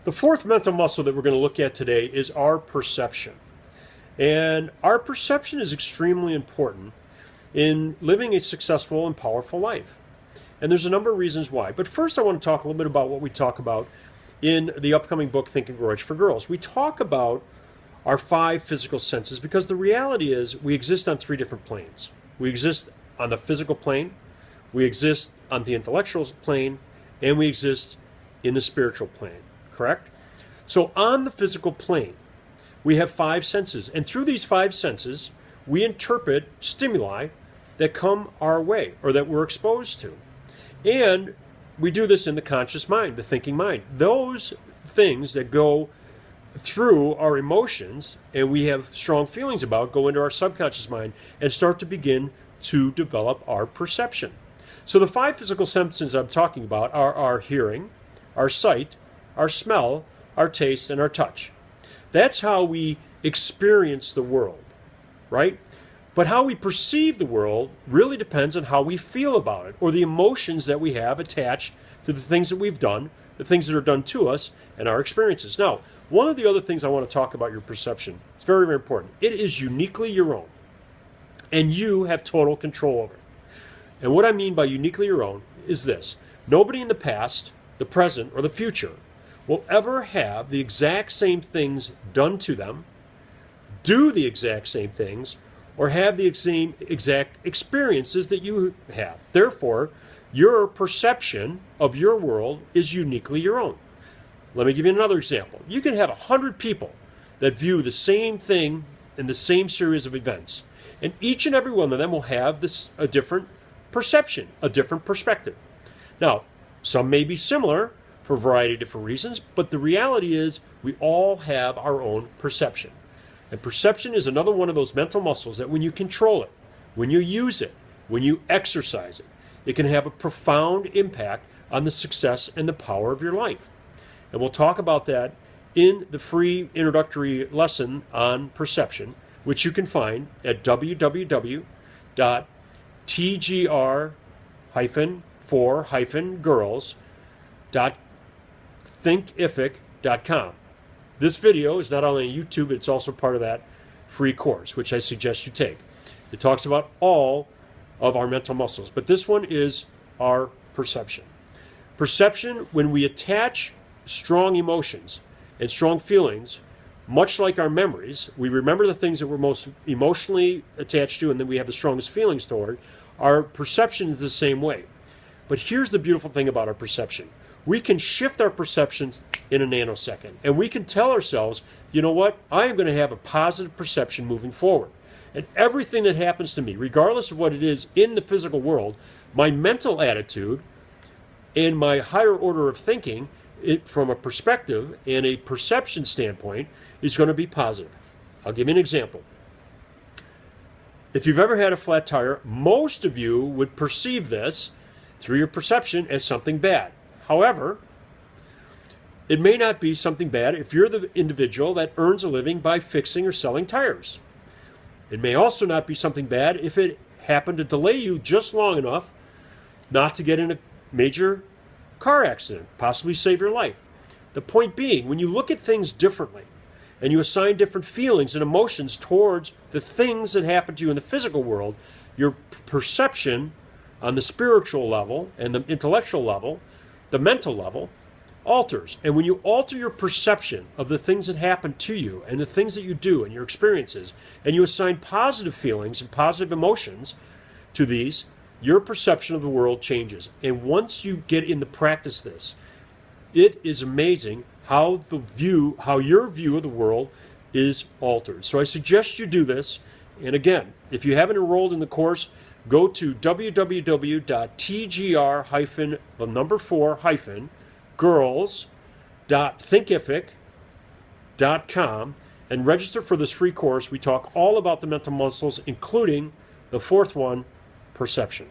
The fourth mental muscle that we're going to look at today is our perception. And our perception is extremely important in living a successful and powerful life. And there's a number of reasons why. But first, I want to talk a little bit about what we talk about in the upcoming book, Think and Grow Rich for Girls. We talk about our 5 physical senses because the reality is we exist on 3 different planes. We exist on the physical plane, we exist on the intellectual plane, and we exist in the spiritual plane, correct? So on the physical plane, we have 5 senses. And through these 5 senses, we interpret stimuli that come our way or that we're exposed to. And we do this in the conscious mind, the thinking mind. Those things that go through our emotions and we have strong feelings about go into our subconscious mind and start to begin to develop our perception. So the 5 physical senses I'm talking about are our hearing, our sight, our smell, our taste, and our touch. That's how we experience the world, right? But how we perceive the world really depends on how we feel about it or the emotions that we have attached to the things that we've done, the things that are done to us, and our experiences. Now, one of the other things I want to talk about your perception, it's very, very important. It is uniquely your own, and you have total control over it. And what I mean by uniquely your own is this. Nobody in the past, the present, or the future will ever have the exact same things done to them, do the exact same things, or have the same exact experiences that you have. Therefore, your perception of your world is uniquely your own. Let me give you another example. You can have 100 people that view the same thing in the same series of events, and each and every one of them will have a different perception, a different perspective. Now, some may be similar for a variety of different reasons, but the reality is we all have our own perception. And perception is another one of those mental muscles that when you control it, when you use it, when you exercise it, it can have a profound impact on the success and the power of your life. And we'll talk about that in the free introductory lesson on perception, which you can find at www.tgr-for-girls.thinkific.com. This video is not only on YouTube, it's also part of that free course, which I suggest you take. It talks about all of our mental muscles, but this one is our perception. Perception, when we attach strong emotions and strong feelings, much like our memories, we remember the things that we're most emotionally attached to and then we have the strongest feelings toward. Our perception is the same way. But here's the beautiful thing about our perception. We can shift our perceptions in a nanosecond. And we can tell ourselves, you know what? I am going to have a positive perception moving forward. And everything that happens to me, regardless of what it is in the physical world, my mental attitude and my higher order of thinking, from a perspective and a perception standpoint, is going to be positive. I'll give you an example. If you've ever had a flat tire, most of you would perceive this through your perception as something bad. However, it may not be something bad if you're the individual that earns a living by fixing or selling tires. It may also not be something bad if it happened to delay you just long enough not to get in a major car accident, possibly save your life. The point being, when you look at things differently and you assign different feelings and emotions towards the things that happen to you in the physical world, your perception on the spiritual level and the intellectual level, the mental level, alters. And when you alter your perception of the things that happen to you and the things that you do and your experiences, and you assign positive feelings and positive emotions to these, your perception of the world changes. And once you get in the practice this, it is amazing how your view of the world is altered. So I suggest you do this. And again, if you haven't enrolled in the course, go to www.tgr-girls.thinkific.com and register for this free course. We talk all about the mental muscles, including the fourth one, perception.